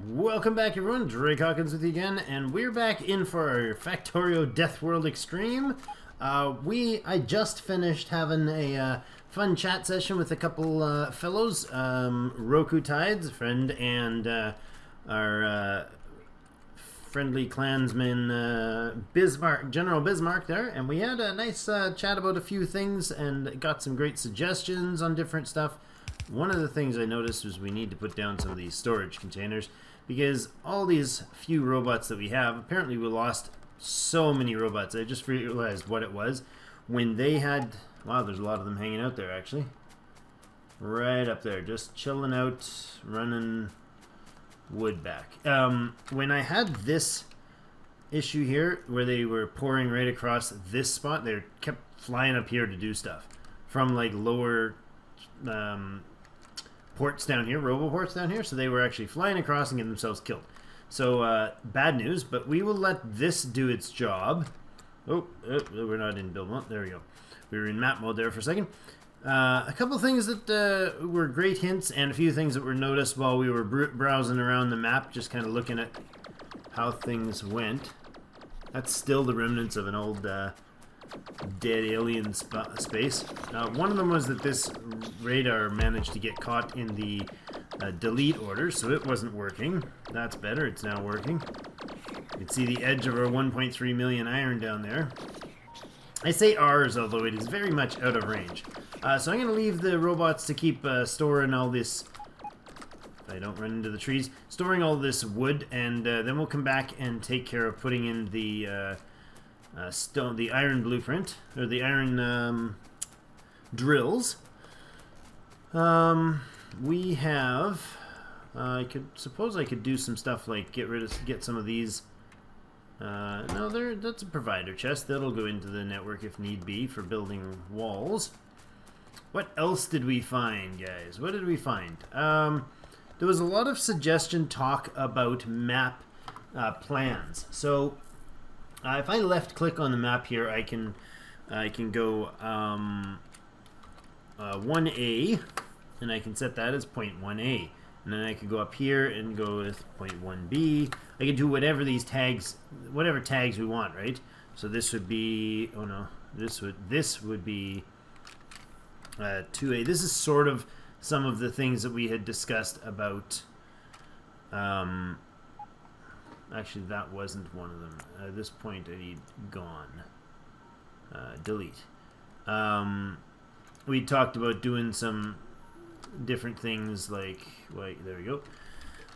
Welcome back, everyone. Drake Hawkins with you again, and we're back in for our Factorio Death World Extreme. I just finished having a fun chat session with a couple fellows, Roku Tides, friend, and our friendly clansman Bismarck, General Bismarck there, and we had a nice chat about a few things and got some great suggestions on different stuff. One of the things I noticed was we need to put down some of these storage containers, because all these few robots that we have, apparently we lost so many robots. I just realized what it was when they had, wow, there's a lot of them hanging out there actually. Right up there, just chilling out, running wood back. When I had this issue here where they were pouring right across this spot, they kept flying up here to do stuff from like lower ports down here, roboports down here, so they were actually flying across and getting themselves killed. So bad news, but we will let this do its job. Oh, we're not in build mode. There we go. We were in map mode there for a second. A couple things that were great hints, and a few things that were noticed while we were browsing around the map, just kind of looking at how things went. That's still the remnants of an old dead alien space. One of them was that this radar managed to get caught in the delete order, so it wasn't working. That's better, it's now working. You can see the edge of our 1.3 million iron down there. I say ours, although it is very much out of range. So I'm going to leave the robots to keep storing all this, if I don't run into the trees, storing all this wood, and then we'll come back and take care of putting in the the iron blueprint, or the iron drills. We have, I suppose I could do some stuff like get some of these. No, that's a provider chest. That'll go into the network if need be for building walls. What else did we find, guys? What did we find? There was a lot of suggestion talk about map plans. So if I left click on the map here, I can go 1A, and I can set that as point 1A. And then I could go up here and go with point 1B. I can do whatever these tags, whatever tags we want, right? So this would be, oh no, this would be 2A. This is sort of some of the things that we had discussed about. Actually, that wasn't one of them. At this point, I need gone. Delete. We talked about doing some different things like there we go,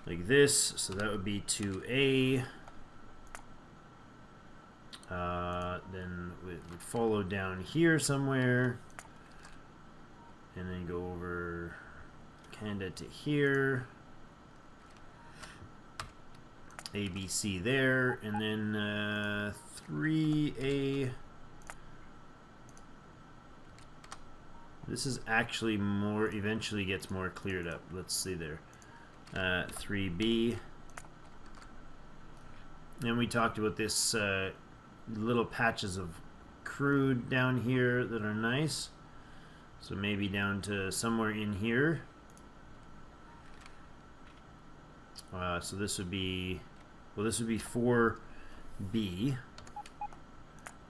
like this. So that would be 2A. Then we would follow down here somewhere, and then go over kinda to here. ABC there, and then 3A. This is actually more, eventually gets more cleared up. Let's see there. 3B. And we talked about this little patches of crude down here that are nice. So maybe down to somewhere in here. So this would be, well, this would be 4B.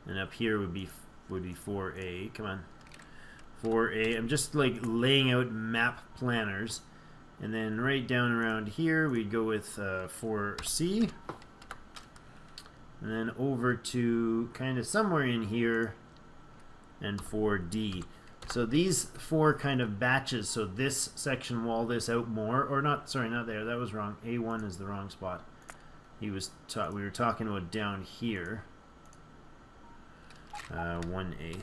And up here would be 4A. Come on. 4A. I'm just like laying out map planners, and then right down around here we'd go with 4C, and then over to kind of somewhere in here, and 4D. So these four kind of batches. So this section wall this out more, or not? Sorry, not there. That was wrong. A1 is the wrong spot. We were talking about down here. 1A.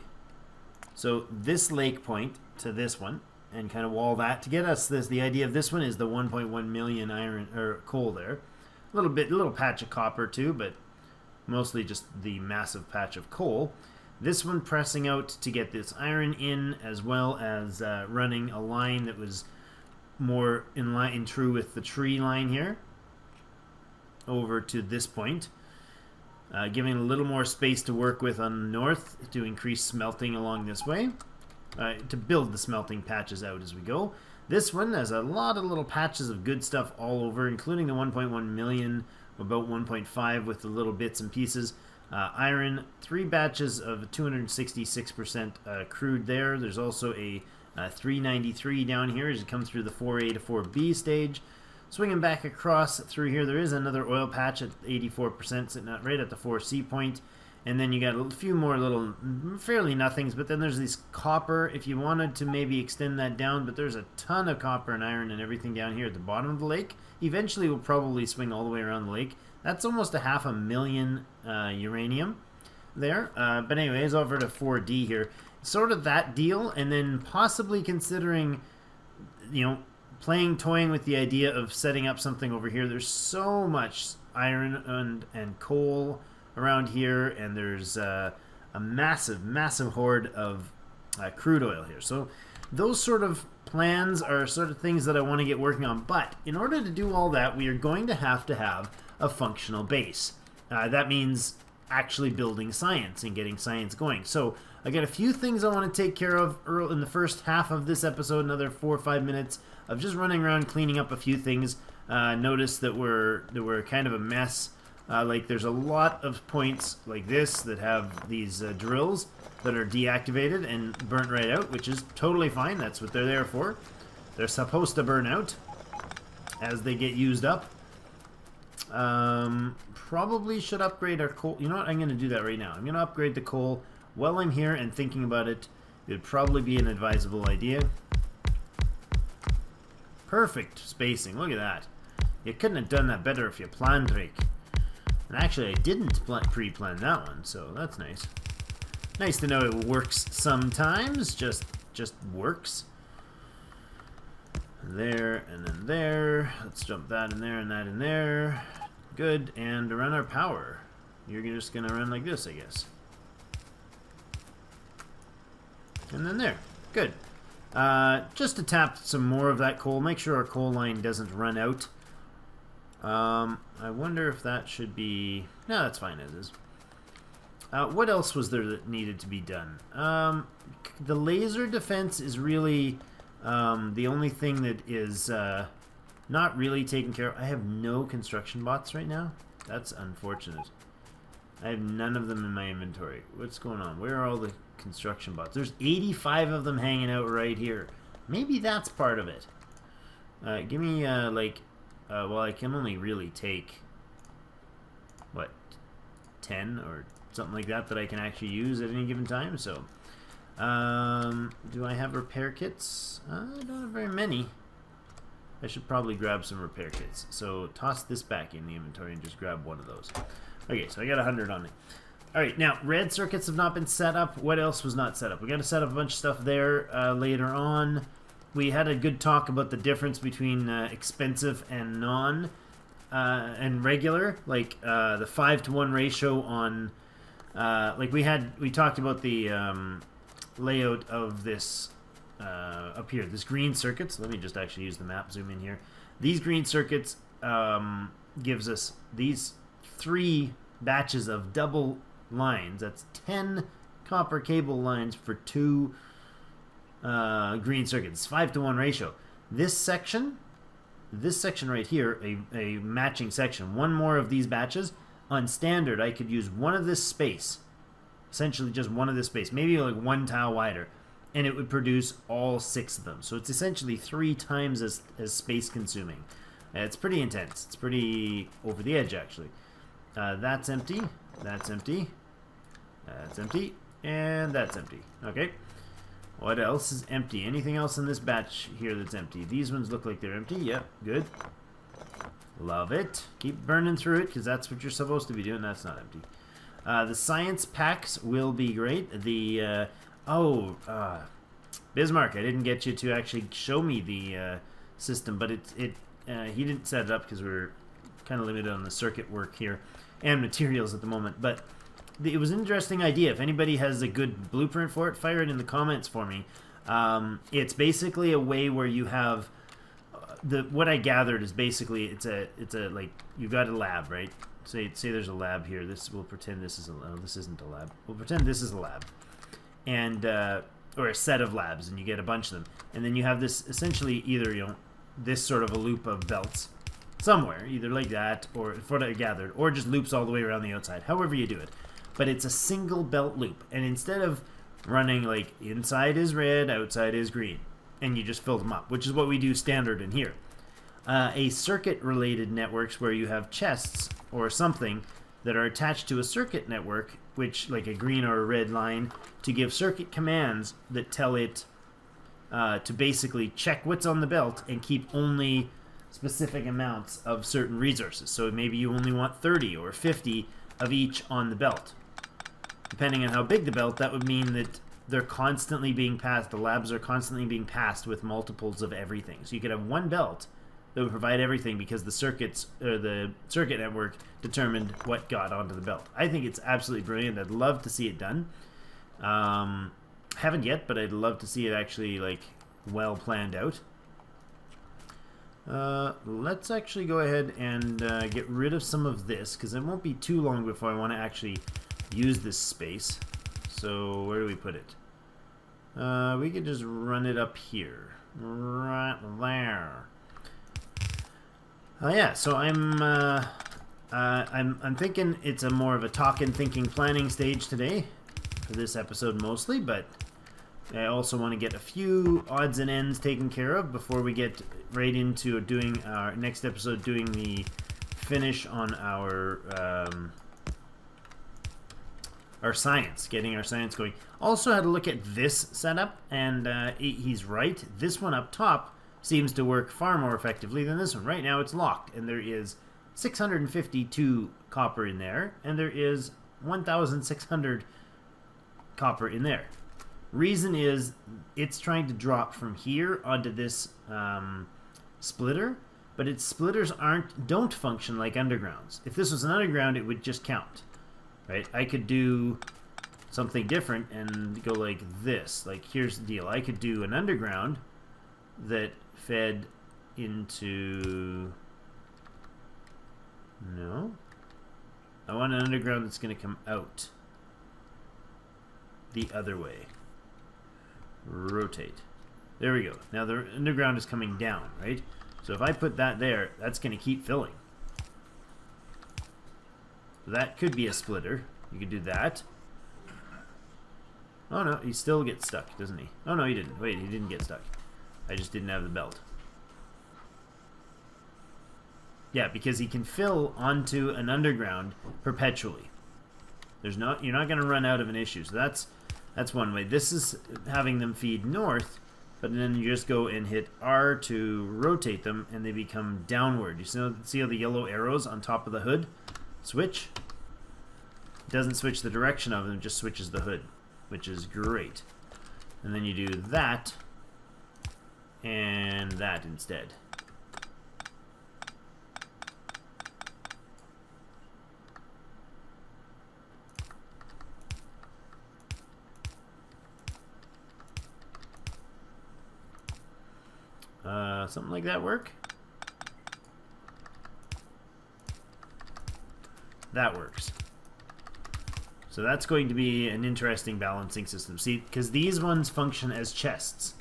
So this lake point to this one, and kind of wall that to get us this. The idea of this one is the 1.1 million iron or coal there. A little patch of copper too, but mostly just the massive patch of coal. This one pressing out to get this iron in, as well as running a line that was more in true with the tree line here over to this point, giving a little more space to work with on the north to increase smelting along this way, to build the smelting patches out as we go. This one has a lot of little patches of good stuff all over, including the 1.1 million, about 1.5 with the little bits and pieces. Iron, 3 batches of 266% crude there. There's also a 393 down here as you come through the 4A to 4B stage. Swinging back across through here, there is another oil patch at 84%, sitting right at the 4C point. And then you got a few more little fairly nothings, but then there's this copper if you wanted to maybe extend that down, but there's a ton of copper and iron and everything down here at the bottom of the lake. Eventually we'll probably swing all the way around the lake. That's almost 500,000 uranium there. But anyways, over to 4D here. Sort of that deal, and then possibly considering, you know, toying with the idea of setting up something over here. There's so much iron and coal around here, and there's a massive horde of crude oil here. So those sort of plans are sort of things that I want to get working on. But in order to do all that, we are going to have a functional base. That means actually building science and getting science going. So I got a few things I want to take care of in the first half of this episode, another 4 or 5 minutes of just running around cleaning up a few things. Notice that we're kind of a mess. Like there's a lot of points like this that have these drills that are deactivated and burnt right out, which is totally fine. That's what they're there for. They're supposed to burn out as they get used up. Probably should upgrade our coal. You know what? I'm going to do that right now. I'm going to upgrade the coal while I'm here and thinking about it. It would probably be an advisable idea. Perfect spacing. Look at that. You couldn't have done that better if you planned, Drake. And actually, I didn't pre-plan that one, so that's nice. Nice to know it works sometimes. Just works. There, and then there. Let's jump that in there and that in there. Good, and to run our power. You're just going to run like this, I guess. And then there. Good. Just to tap some more of that coal. Make sure our coal line doesn't run out. I wonder if that should be... No, that's fine as is. What else was there that needed to be done? The laser defense is really the only thing that is not really taken care of. I have no construction bots right now. That's unfortunate. I have none of them in my inventory. What's going on? Where are all the construction bots? There's 85 of them hanging out right here. Maybe that's part of it. Give me like... well, I can only really take, what, 10 or something like that I can actually use at any given time. So, do I have repair kits? I don't have very many. I should probably grab some repair kits. So, toss this back in the inventory and just grab one of those. Okay, so I got 100 on me. Alright, now, red circuits have not been set up. What else was not set up? We got to set up a bunch of stuff there later on. We had a good talk about the difference between expensive and non and regular, like the 5-to-1 ratio on like we talked about the layout of this up here, this green circuits. Let me just actually use the map, zoom in here. These green circuits gives us these 3 batches of double lines. That's 10 copper cable lines for 2 green circuits. 5-to-1 ratio. This section right here, a matching section. One more of these batches. On standard, I could use one of this space. Essentially just one of this space. Maybe like 1 tile wider. And it would produce all 6 of them. So it's essentially 3 times as space consuming. It's pretty intense. It's pretty over the edge, actually. That's empty. That's empty. That's empty. And that's empty. Okay. What else is empty? Anything else in this batch here that's empty? These ones look like they're empty. Yep, good. Love it. Keep burning through it, because that's what you're supposed to be doing. That's not empty. The science packs will be great. The, Bismarck, I didn't get you to actually show me the system, but he didn't set it up because we're kind of limited on the circuit work here. and materials at the moment. But it was an interesting idea. If anybody has a good blueprint for it, fire it in the comments for me. It's basically a way where you have what I gathered is basically it's a like you've got a lab, right? Say there's a lab here. We'll pretend this is this isn't a lab. We'll pretend this is a lab, and or a set of labs, and you get a bunch of them, and then you have this essentially either this sort of a loop of belts somewhere, either like that or for what I gathered, or just loops all the way around the outside. However you do it, but it's a single belt loop, and instead of running like inside is red, outside is green, and you just fill them up, which is what we do standard in here. A circuit-related networks where you have chests or something that are attached to a circuit network, which like a green or a red line, to give circuit commands that tell it to basically check what's on the belt and keep only specific amounts of certain resources. So maybe you only want 30 or 50 of each on the belt. Depending on how big the belt, that would mean that they're constantly being passed. The labs are constantly being passed with multiples of everything. So you could have one belt that would provide everything because the circuit network determined what got onto the belt. I think it's absolutely brilliant. I'd love to see it done. Haven't yet, but I'd love to see it actually like well planned out. Let's actually go ahead and get rid of some of this, because it won't be too long before I want to actually use this space. So where do we put it? We could just run it up here, right there. Yeah, so I'm thinking it's a more of a talking, thinking, planning stage today for this episode mostly, but I also want to get a few odds and ends taken care of before we get right into doing our next episode, doing the finish on our science, getting our science going. Also had a look at this setup, and he's right. This one up top seems to work far more effectively than this one. Right now it's locked, and there is 652 copper in there, and there is 1,600 copper in there. Reason is it's trying to drop from here onto this splitter, but its splitters don't function like undergrounds. If this was an underground, it would just count, right? I could do something different and go like this. Like, here's the deal. I could do an underground that fed into... No. I want an underground that's going to come out the other way. Rotate. There we go. Now the underground is coming down, right? So if I put that there, that's going to keep filling. That could be a splitter. You could do that. Oh no, he still gets stuck, doesn't he? Oh no, he didn't. Wait, he didn't get stuck. I just didn't have the belt. Yeah, because he can fill onto an underground perpetually. You're not going to run out of an issue. So that's one way. This is having them feed north, but then you just go and hit R to rotate them, and they become downward. You see how the yellow arrows on top of the hood switch? It doesn't switch the direction of them, it just switches the hood, which is great. And then you do that and that instead. Something like that work? That works. So that's going to be an interesting balancing system. See, because these ones function as chests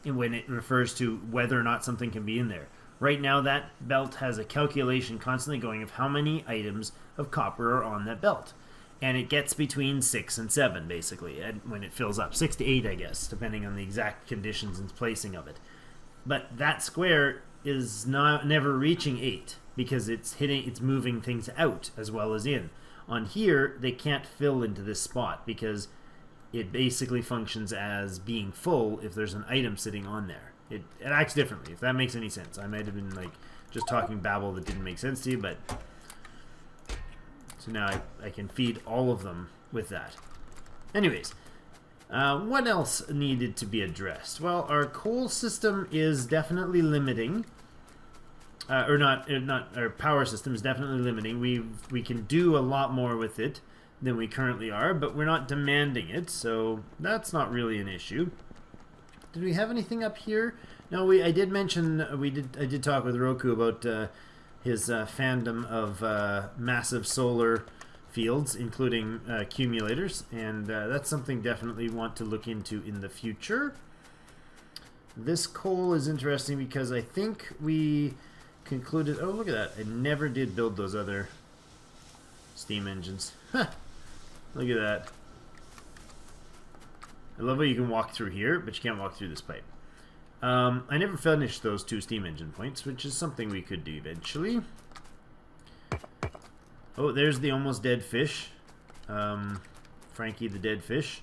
when it refers to whether or not something can be in there. Right now, that belt has a calculation constantly going of how many items of copper are on that belt. And it gets between 6 and 7, basically, when it fills up. 6 to 8, I guess, depending on the exact conditions and placing of it. But that square is never reaching 8 because it's moving things out as well as in. On here, they can't fill into this spot because it basically functions as being full if there's an item sitting on there. It acts differently, if that makes any sense. I might have been like just talking babble that didn't make sense to you, but so now I can feed all of them with that. Anyways, what else needed to be addressed? Well, our coal system is definitely limiting. or not our power system is definitely limiting. We can do a lot more with it than we currently are, but we're not demanding it, so that's not really an issue. Did we have anything up here? No, I did mention I did talk with Roku about his fandom of massive solar fields, including accumulators, and that's something definitely want to look into in the future. This coal is interesting because I think we concluded... Oh, look at that. I never did build those other steam engines. Huh. Look at that. I love how you can walk through here, but you can't walk through this pipe. I never finished those 2 steam engine points, which is something we could do eventually. Oh, there's the almost dead fish. Frankie the dead fish.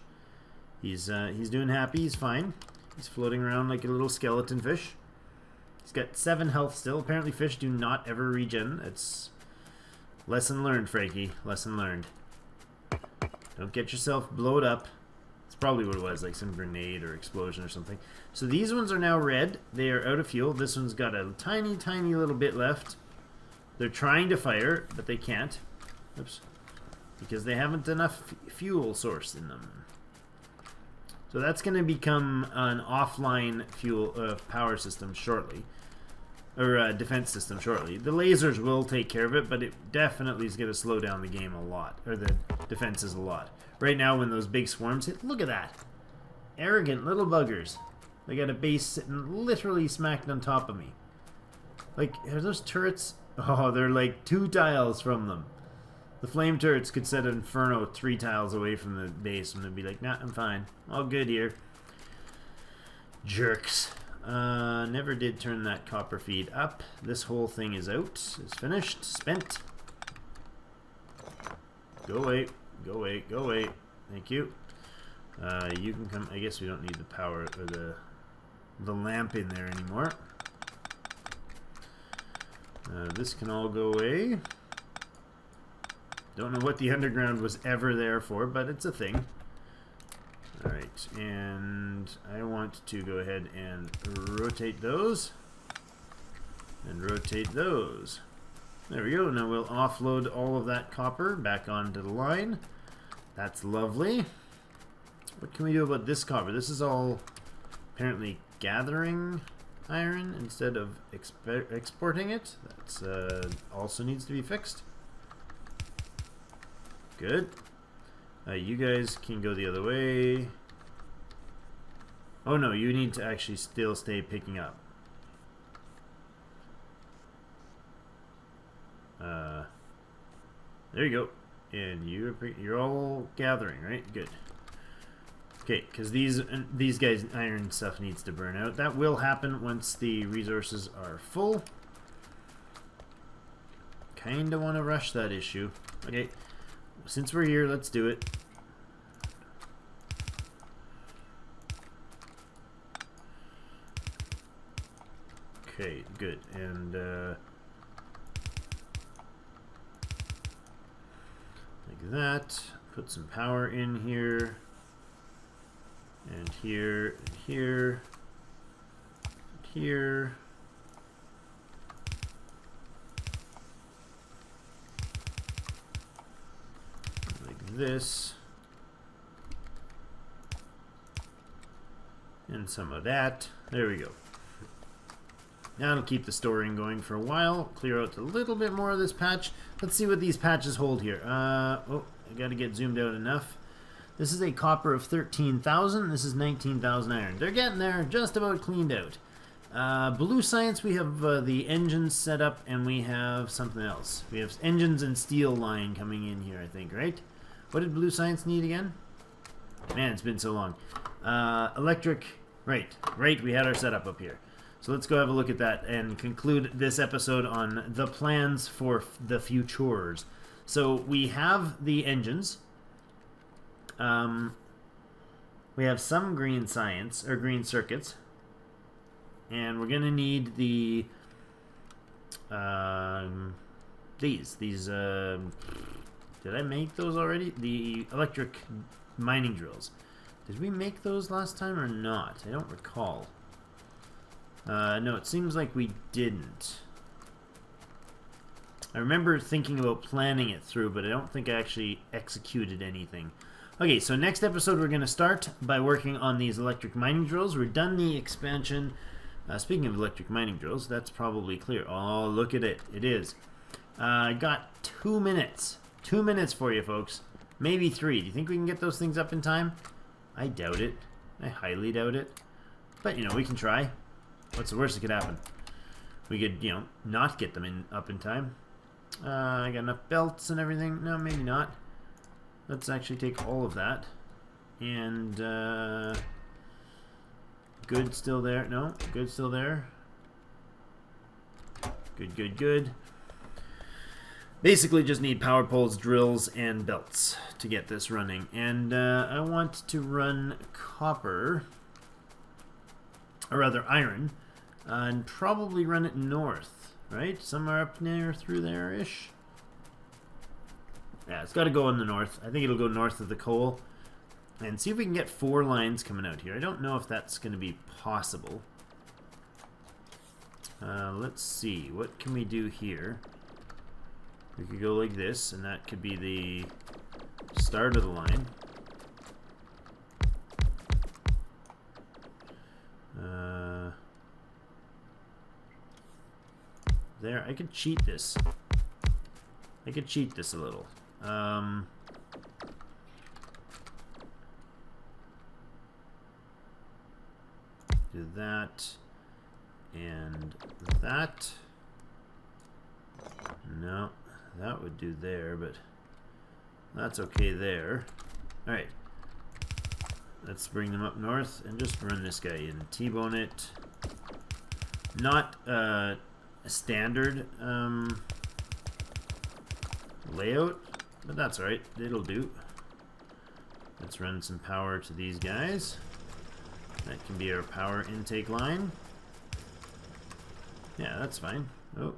He's doing happy. He's fine. He's floating around like a little skeleton fish. He's got 7 health still. Apparently fish do not ever regen. It's lesson learned, Frankie. Lesson learned. Don't get yourself blowed up. It's probably what it was, like some grenade or explosion or something. So these ones are now red. They are out of fuel. This one's got a tiny, tiny little bit left. They're trying to fire, but they can't. Oops. Because they haven't enough fuel source in them. So that's going to become an offline fuel power system shortly. Or defense system shortly. The lasers will take care of it, but it definitely is going to slow down the game a lot. Or the defenses a lot. Right now when those big swarms hit, look at that. Arrogant little buggers. They got a base sitting literally smacked on top of me. Like, are those turrets? Oh, they're like 2 tiles from them. The flame turrets could set an inferno 3 tiles away from the base and they'd be like, nah, I'm fine. All good here. Jerks. Never did turn that copper feed up. This whole thing is out. It's finished. Spent. Go away. Go away. Go away. Thank you. You can come. I guess we don't need the power or the lamp in there anymore. This can all go away. Don't know what the underground was ever there for, but it's a thing. Alright, and I want to go ahead and rotate those. And rotate those. There we go. Now we'll offload all of that copper back onto the line. That's lovely. What can we do about this copper? This is all apparently gathering iron instead of exporting it. That's also needs to be fixed. Good. You guys can go the other way. Oh no, you need to actually still stay picking up. There you go. And you're all gathering, right? Good. Okay, because these guys' iron stuff needs to burn out. That will happen once the resources are full. Kinda want to rush that issue. Okay, since we're here, let's do it. Okay, good. And like that. Put some power in here. And here, and here, and here. Like this. And some of that. There we go. Now it'll keep the storing going for a while. Clear out a little bit more of this patch. Let's see what these patches hold here. Oh, I gotta get zoomed out enough. This is a copper of 13,000. This is 19,000 iron. They're getting there, just about cleaned out. Blue Science, we have the engines set up, and we have something else. We have engines and steel line coming in here, I think, right? What did Blue Science need again? Man, it's been so long. Electric, right, we had our setup up here. So let's go have a look at that and conclude this episode on the plans for the futures. So we have the engines. We have some green science or green circuits, and we're gonna need the these did I make those already? The electric mining drills. Did we make those last time or not? I don't recall. No, it seems like we didn't. I remember thinking about planning it through, but I don't think I actually executed anything. Okay, so next episode we're going to start by working on these electric mining drills. We're done the expansion. Speaking of electric mining drills, that's probably clear. Oh, look at it. It is. I got 2 minutes. 2 minutes for you, folks. Maybe 3. Do you think we can get those things up in time? I doubt it. I highly doubt it. But, you know, we can try. What's the worst that could happen? We could, you know, not get them up in time. I got enough belts and everything. No, maybe not. Let's actually take all of that. And, good still there. No, good still there. Good, good, good. Basically just need power poles, drills, and belts to get this running. And I want to run copper, or rather iron, and probably run it north, right? Somewhere up near through there-ish. Yeah, it's got to go in the north. I think it'll go north of the coal. And see if we can get 4 lines coming out here. I don't know if that's going to be possible. Let's see. What can we do here? We could go like this, and that could be the start of the line. There, I could cheat this. I could cheat this a little. Do that and that. No, that would do there, but that's okay there. Alright, let's bring them up north and just run this guy in. T-bone it. Not a standard layout, but that's alright, it'll do. Let's run some power to these guys. That can be our power intake line. Yeah, that's fine. Oh.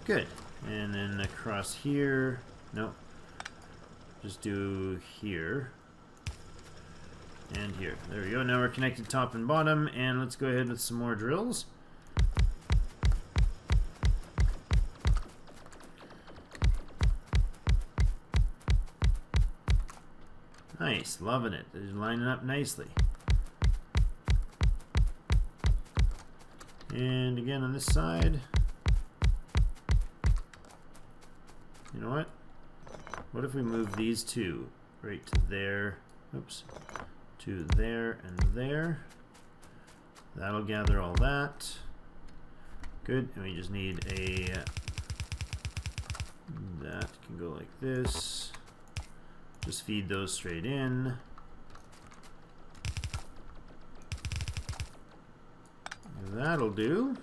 Good. And then across here. Nope. Just do here. And here. There we go. Now we're connected top and bottom. And let's go ahead with some more drills. Nice. Loving it. They're lining up nicely. And again on this side. You know what? What if we move these two right to there? Oops. To there and there. That'll gather all that. Good. And we just need a... that can go like this. Just feed those straight in. That'll do.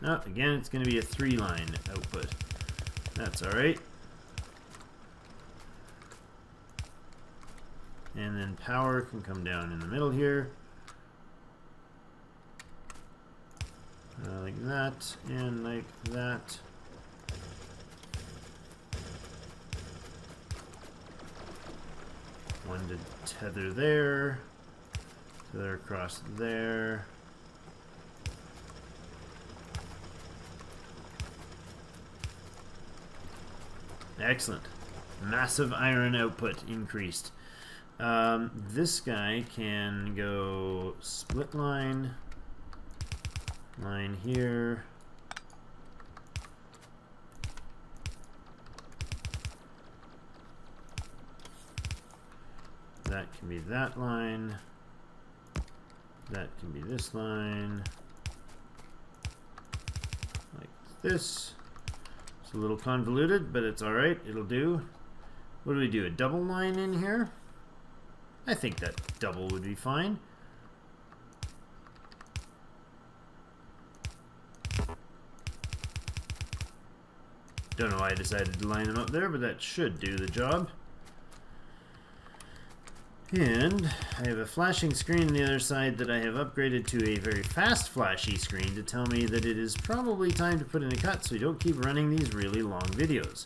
Oh, again, it's going to be a 3-line output. That's alright. And then power can come down in the middle here. Like that, and like that. One to tether there. Tether across there. Excellent. Massive iron output increased. This guy can go split line. Line here. That can be that line. That can be this line. Like this. It's a little convoluted, but it's alright. It'll do. What do we do? A double line in here? I think that double would be fine. Don't know why I decided to line them up there, but that should do the job. And I have a flashing screen on the other side that I have upgraded to a very fast flashy screen to tell me that it is probably time to put in a cut so we don't keep running these really long videos.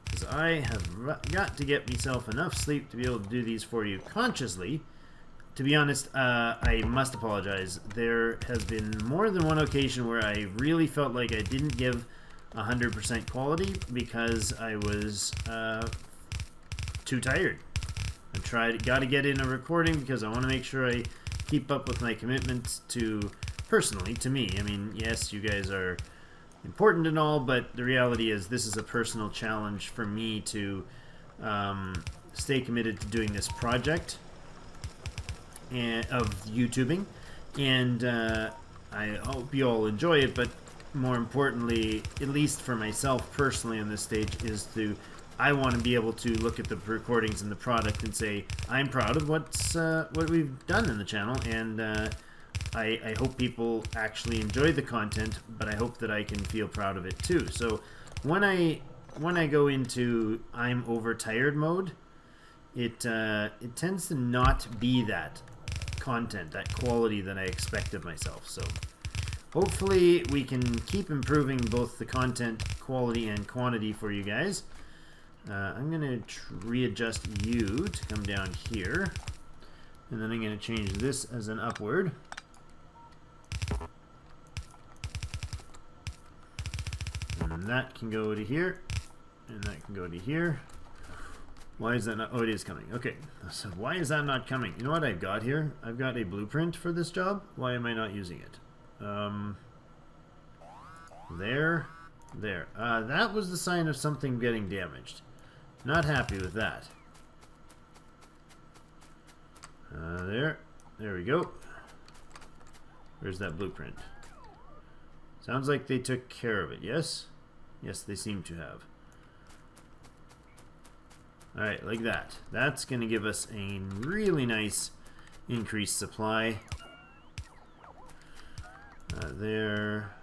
Because I have got to get myself enough sleep to be able to do these for you consciously. To be honest, I must apologize. There has been more than one occasion where I really felt like I didn't give 100% quality because I was too tired. Got to get in a recording because I want to make sure I keep up with my commitments personally to me. I mean, yes, you guys are important and all, but the reality is this is a personal challenge for me to stay committed to doing this project of YouTubing, and I hope you all enjoy it, but more importantly, at least for myself personally on this stage, is I want to be able to look at the recordings and the product and say, I'm proud of what we've done in the channel, and I hope people actually enjoy the content, but I hope that I can feel proud of it too. So when I go into I'm overtired mode, it tends to not be that content, that quality that I expect of myself. So hopefully we can keep improving both the content quality and quantity for you guys. I'm going to readjust you to come down here, and then I'm going to change this as an upward. And that can go to here, and that can go to here. Why is that not? Oh, it is coming. Okay, so why is that not coming? You know what I've got here? I've got a blueprint for this job. Why am I not using it? There. That was the sign of something getting damaged. Not happy with that. There we go. Where's that blueprint? Sounds like they took care of it, yes? Yes, they seem to have. Alright, like that. That's going to give us a really nice increased supply. There.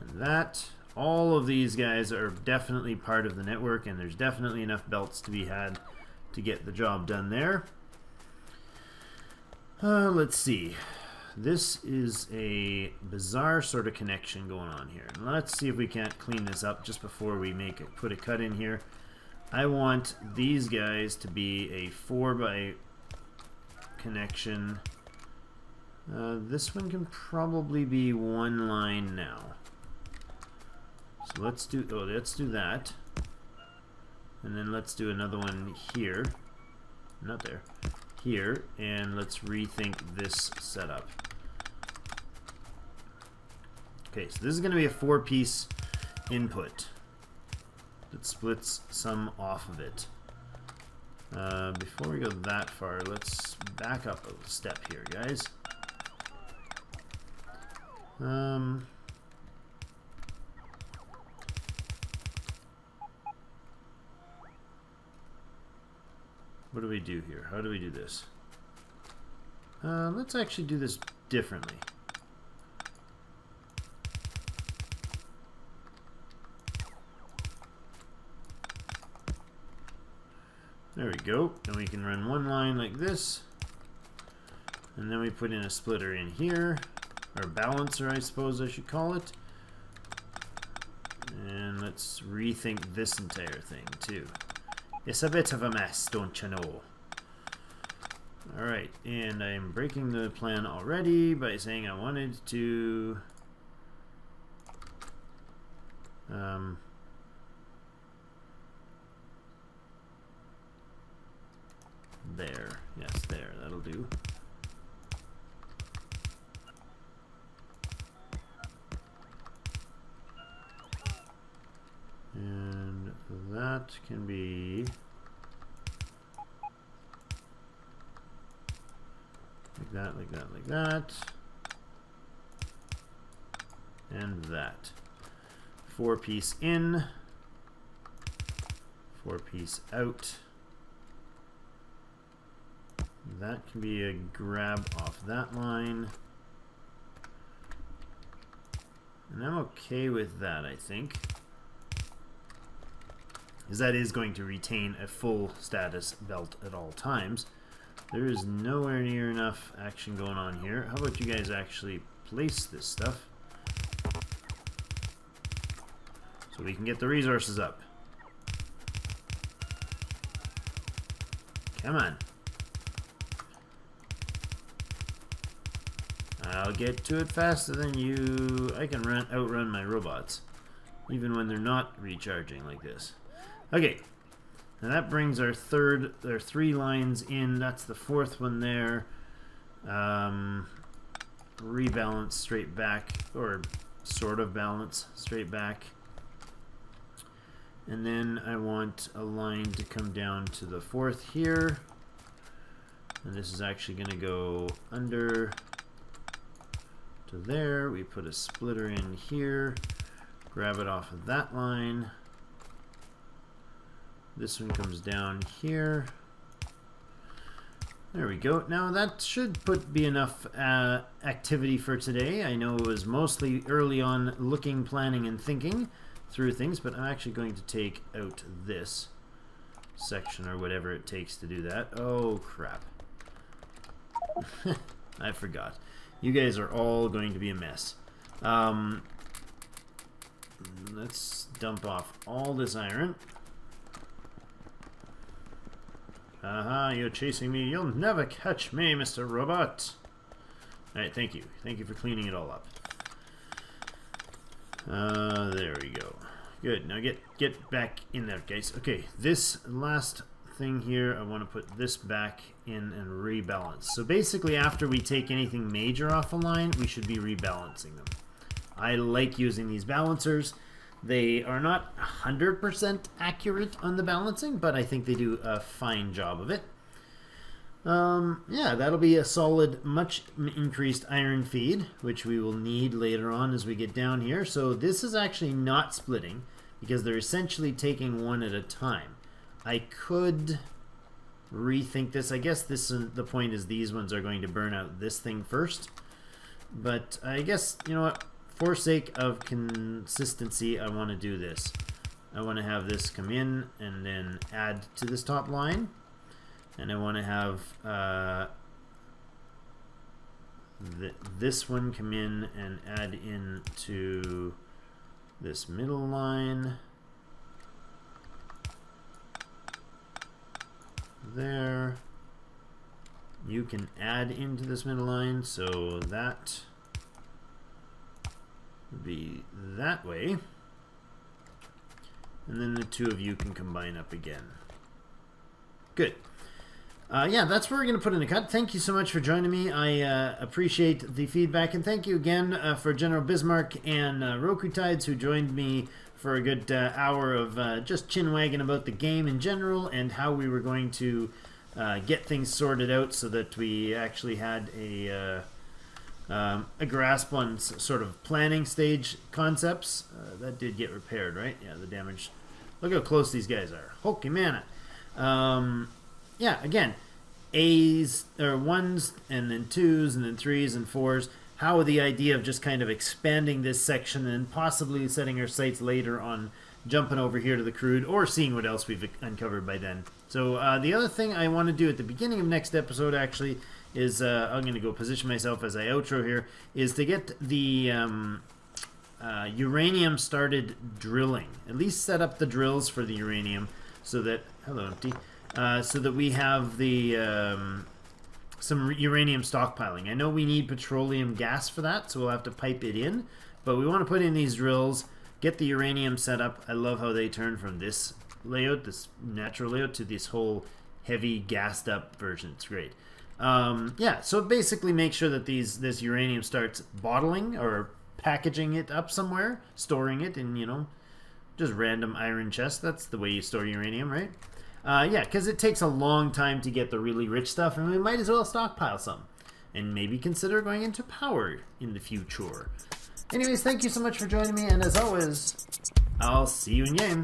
And that. All of these guys are definitely part of the network, and there's definitely enough belts to be had to get the job done there. Let's see. This is a bizarre sort of connection going on here. Let's see if we can't clean this up just before we put a cut in here. I want these guys to be a 4x connection. This one can probably be one line now. So let's do that. And then let's do another one here. Not there. Here, and let's rethink this setup. Okay, so this is going to be a 4-piece input that splits some off of it. Before we go that far, let's back up a step here, guys. What do we do here? How do we do this? Let's actually do this differently. There we go. And we can run one line like this. And then we put in a splitter in here. Or balancer, I suppose I should call it. And let's rethink this entire thing, too. It's a bit of a mess, don't you know? Alright, and I'm breaking the plan already by saying I wanted to... there. Yes, there. That'll do. And that can be like that, like that, like that. And that. 4-piece in, 4-piece out. That can be a grab off that line. And I'm okay with that, I think. Because that is going to retain a full status belt at all times. There is nowhere near enough action going on here. How about you guys actually place this stuff so we can get the resources up? Come on. I'll get to it faster than you. I can outrun my robots, even when they're not recharging like this. Okay, now that brings our 3 lines in. That's the 4th one there. Rebalance straight back, or sort of balance straight back. And then I want a line to come down to the 4th here. And this is actually going to go under to there. We put a splitter in here, grab it off of that line. This one comes down here. There we go. Now that should be enough activity for today. I know it was mostly early on looking, planning, and thinking through things, but I'm actually going to take out this section or whatever it takes to do that. Oh crap. I forgot. You guys are all going to be a mess. Let's dump off all this iron. Aha, you're chasing me. You'll never catch me, Mr. Robot. Alright, thank you. Thank you for cleaning it all up. There we go. Good. Now get back in there, guys. Okay, this last thing here, I want to put this back in and rebalance. So basically, after we take anything major off a line, we should be rebalancing them. I like using these balancers. They are not 100% accurate on the balancing, but I think they do a fine job of it. Yeah, that'll be a solid, much increased iron feed, which we will need later on as we get down here. So this is actually not splitting, because they're essentially taking one at a time. I could rethink this. I guess the point is these ones are going to burn out this thing first. But I guess, you know what, for sake of consistency, I want to do this. I want to have this come in and then add to this top line. And I want to have this one come in and add in to this middle line. There. You can add into this middle line, so that would be that way. And then the two of you can combine up again. Good. Yeah, that's where we're going to put in a cut. Thank you so much for joining me. I appreciate the feedback, and thank you again for General Bismarck and Roku Tides, who joined me for a good hour of just chin-wagging about the game in general and how we were going to get things sorted out so that we actually had a grasp on sort of planning stage concepts. That did get repaired, right? Yeah, the damage. Look how close these guys are. Holy mana. Yeah, again, A's or 1s and then 2s and then 3s and 4s. How the idea of just kind of expanding this section and possibly setting our sights later on jumping over here to the crude or seeing what else we've uncovered by then. So the other thing I want to do at the beginning of next episode actually is, I'm going to go position myself as I outro here, is to get the uranium started drilling. At least set up the drills for the uranium so that, hello empty, so that we have the some uranium stockpiling. I know we need petroleum gas for that, so we'll have to pipe it in, but we want to put in these drills, get the uranium set up. I love how they turn from this layout, this natural layout, to this whole heavy gassed up version. It's great. Yeah, so basically make sure that this uranium starts bottling or packaging it up somewhere, storing it in, you know, just random iron chests. That's the way you store uranium, right? Yeah, because it takes a long time to get the really rich stuff, and we might as well stockpile some. And maybe consider going into power in the future. Anyways, thank you so much for joining me, and as always, I'll see you in game.